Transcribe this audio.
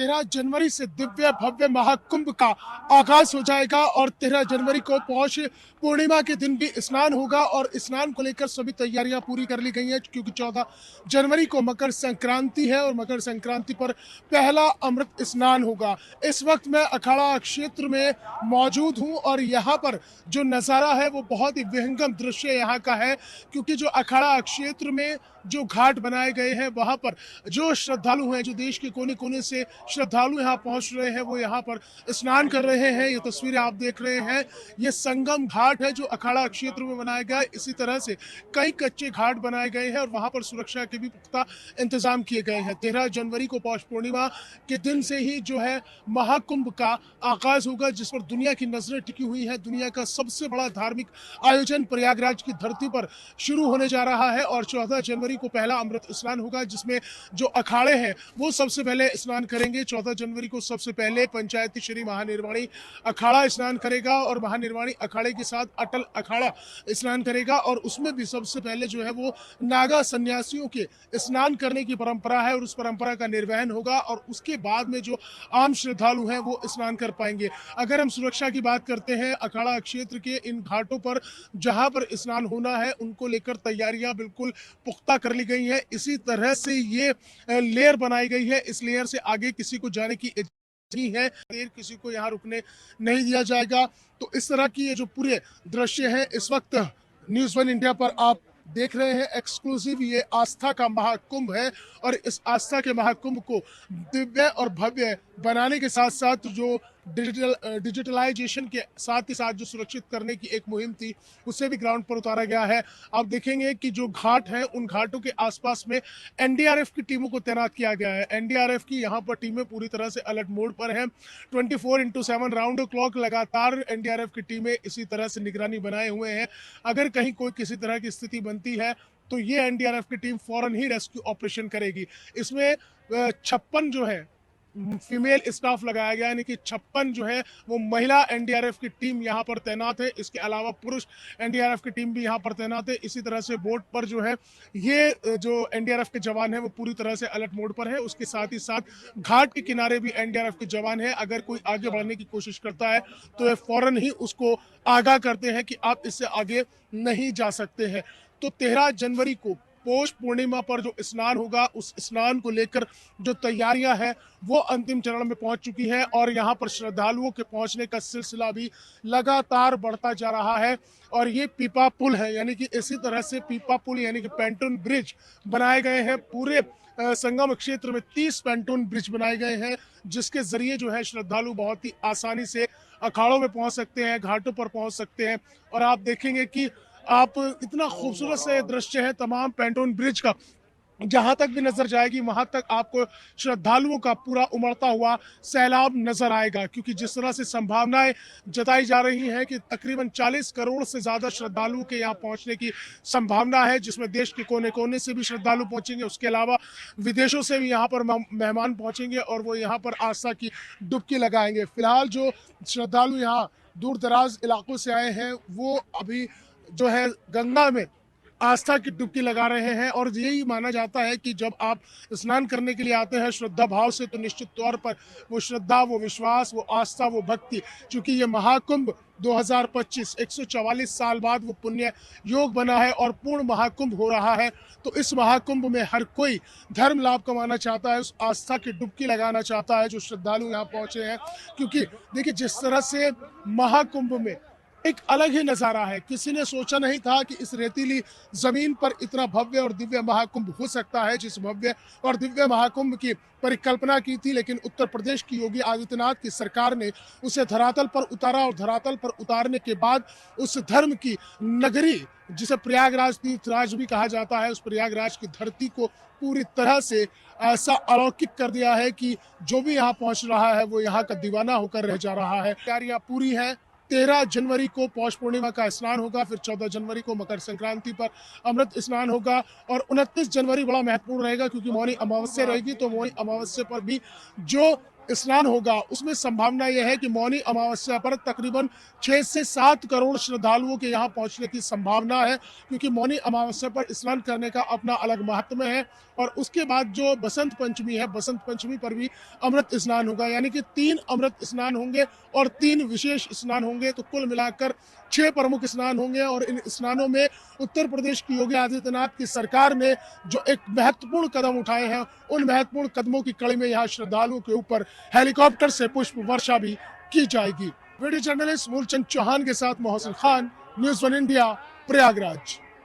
13 जनवरी से दिव्य भव्य महाकुंभ का आगाज हो जाएगा और 13 जनवरी को पौष पूर्णिमा के दिन भी स्नान होगा और स्नान को लेकर सभी तैयारियां पूरी कर ली गई हैं क्योंकि 14 जनवरी को मकर संक्रांति है और मकर संक्रांति पर पहला अमृत स्नान होगा। इस वक्त मैं अखाड़ा क्षेत्र में मौजूद हूं और यहाँ पर जो नज़ारा है वो बहुत ही विहंगम दृश्य यहाँ का है क्योंकि जो अखाड़ा क्षेत्र में जो घाट बनाए गए हैं वहां पर जो श्रद्धालु हैं, जो देश के कोने कोने से श्रद्धालु यहाँ पहुंच रहे हैं, वो यहाँ पर स्नान कर रहे हैं। ये तस्वीरें आप देख रहे हैं, ये संगम घाट है जो अखाड़ा क्षेत्र में बनाया गया है। इसी तरह से कई कच्चे घाट बनाए गए हैं और वहां पर सुरक्षा के भी पुख्ता इंतजाम किए गए हैं। 13 जनवरी को पौष पूर्णिमा के दिन से ही जो है महाकुंभ का आगाज होगा, जिस पर दुनिया की नजरें टिकी हुई है। दुनिया का सबसे बड़ा धार्मिक आयोजन प्रयागराज की धरती पर शुरू होने जा रहा है और 14 जनवरी को पहला अमृत स्नान होगा, जिसमें जो अखाड़े हैं वो सबसे पहले स्नान करेंगे। 14 जनवरी को सबसे पहले पंचायती श्री महानिर्वाणी अखाड़ा स्नान करेगा और महानिर्वाणी अखाड़े के साथ अटल अखाड़ा स्नान करेगा और उसमें भी सबसे पहले जो है वो नागा सन्यासियों के स्नान करने की परंपरा है और उस परंपरा का निर्वहन होगा और उसके बाद में जो आम श्रद्धालु हैं वो स्नान कर पाएंगे। अगर हम सुरक्षा की बात करते हैं, अखाड़ा क्षेत्र के इन घाटों पर जहां पर स्नान होना है उनको लेकर तैयारियां बिल्कुल पुख्ता कर ली गई है। इसी तरह से ये लेयर बनाई गई है, इस लेयर से आगे किसी को जाने की नहीं है, किसी को यहाँ रुकने नहीं दिया जाएगा। तो इस तरह की ये जो पूरे दृश्य है इस वक्त न्यूज़ 1 इंडिया पर आप देख रहे हैं एक्सक्लूसिव। ये आस्था का महाकुंभ है और इस आस्था के महाकुंभ को दिव्य और भव्य बनाने के साथ साथ जो डिजिटलाइजेशन के साथ ही साथ जो सुरक्षित करने की एक मुहिम थी उसे भी ग्राउंड पर उतारा गया है। आप देखेंगे कि जो घाट हैं उन घाटों के आसपास में एनडीआरएफ की टीमों को तैनात किया गया है। एनडीआरएफ की यहाँ पर टीमें पूरी तरह से अलर्ट मोड पर हैं। 24/7 राउंड क्लॉक लगातार एनडीआरएफ की टीमें इसी तरह से निगरानी बनाए हुए हैं। अगर कहीं कोई किसी तरह की स्थिति बनती है तो ये एनडीआरएफ की टीम फौरन ही रेस्क्यू ऑपरेशन करेगी। इसमें 56 जो है फीमेल स्टाफ लगाया गया, यानी कि 56 जो है वो महिला एनडीआरएफ की टीम यहाँ पर तैनात है। इसके अलावा पुरुष एनडीआरएफ की टीम भी यहाँ पर तैनात है। इसी तरह से बोट पर जो है ये जो एनडीआरएफ के जवान हैं वो पूरी तरह से अलर्ट मोड पर है। उसके साथ ही साथ घाट के किनारे भी एनडीआरएफ के जवान हैं। अगर कोई आगे बढ़ने की कोशिश करता है तो ये फौरन ही उसको आगाह करते हैं कि आप इससे आगे नहीं जा सकते हैं। तो 13 जनवरी को पौष पूर्णिमा पर जो स्नान होगा उस स्नान को लेकर जो तैयारियां हैं वो अंतिम चरण में पहुंच चुकी है और यहां पर श्रद्धालुओं के पहुंचने का सिलसिला भी लगातार बढ़ता जा रहा है। और ये पीपा पुल है, यानी कि इसी तरह से पीपा पुल यानी कि पैंटून ब्रिज बनाए गए हैं। पूरे संगम क्षेत्र में 30 पैंटून ब्रिज बनाए गए हैं जिसके जरिए जो है श्रद्धालु बहुत ही आसानी से अखाड़ों में पहुंच सकते हैं, घाटों पर पहुंच सकते हैं। और आप देखेंगे कि आप इतना खूबसूरत से दृश्य है तमाम पैंटून ब्रिज का, जहां तक भी नजर जाएगी वहां तक आपको श्रद्धालुओं का पूरा उमड़ता हुआ सैलाब नजर आएगा क्योंकि जिस तरह से संभावनाएं जताई जा रही हैं कि तकरीबन 40 करोड़ से ज्यादा श्रद्धालुओं के यहाँ पहुंचने की संभावना है, जिसमें देश के कोने कोने से भी श्रद्धालु पहुंचेंगे। उसके अलावा विदेशों से भी यहाँ पर मेहमान पहुंचेंगे और वो यहाँ पर आस्था की डुबकी लगाएंगे। फिलहाल जो श्रद्धालु यहाँ दूर दराज इलाकों से आए हैं वो अभी जो है गंगा में आस्था की डुबकी लगा रहे हैं और यही माना जाता है कि जब आप स्नान करने के लिए आते हैं श्रद्धा भाव से तो निश्चित तौर पर वो श्रद्धा, वो विश्वास, वो आस्था, वो भक्ति, चूंकि ये महाकुंभ 2025 144 साल बाद वो पुण्य योग बना है और पूर्ण महाकुंभ हो रहा है, तो इस महाकुंभ में हर कोई धर्म लाभ कमाना चाहता है, उस आस्था की डुबकी लगाना चाहता है जो श्रद्धालु यहाँ पहुंचे हैं। क्योंकि देखिए जिस तरह से महाकुंभ में एक अलग ही नज़ारा है, किसी ने सोचा नहीं था कि इस रेतीली जमीन पर इतना भव्य और दिव्य महाकुंभ हो सकता है। जिस भव्य और दिव्य महाकुंभ की परिकल्पना की थी, लेकिन उत्तर प्रदेश की योगी आदित्यनाथ की सरकार ने उसे धरातल पर उतारा और धरातल पर उतारने के बाद उस धर्म की नगरी, जिसे प्रयागराज तीर्थराज भी कहा जाता है, उस प्रयागराज की धरती को पूरी तरह से ऐसा अलौकिक कर दिया है कि जो भी यहाँ पहुँच रहा है वो यहाँ का दीवाना होकर रह जा रहा है। तैयारियाँ पूरी हैं। 13 जनवरी को पौष पूर्णिमा का स्नान होगा, फिर 14 जनवरी को मकर संक्रांति पर अमृत स्नान होगा और 29 जनवरी बड़ा महत्वपूर्ण रहेगा क्योंकि मौनी अमावस्या रहेगी। तो मौनी अमावस्या पर भी जो स्नान होगा उसमें संभावना यह है कि मौनी अमावस्या पर तकरीबन 6 से 7 करोड़ श्रद्धालुओं के यहाँ पहुंचने की संभावना है, क्योंकि मौनी अमावस्या पर स्नान करने का अपना अलग महत्व है। और उसके बाद जो बसंत पंचमी है, बसंत पंचमी पर भी अमृत स्नान होगा, यानी कि 3 अमृत स्नान होंगे और 3 विशेष स्नान होंगे। तो कुल मिलाकर 6 प्रमुख स्नान होंगे और इन स्नानों में उत्तर प्रदेश की योगी आदित्यनाथ की सरकार ने जो एक महत्वपूर्ण कदम उठाए हैं, उन महत्वपूर्ण कदमों की कड़ी में यहाँ श्रद्धालुओं के ऊपर हेलीकॉप्टर से पुष्प वर्षा भी की जाएगी। वीडियो जर्नलिस्ट मूलचंद चौहान के साथ मोहसिन खान, न्यूज़ 1 इंडिया, प्रयागराज।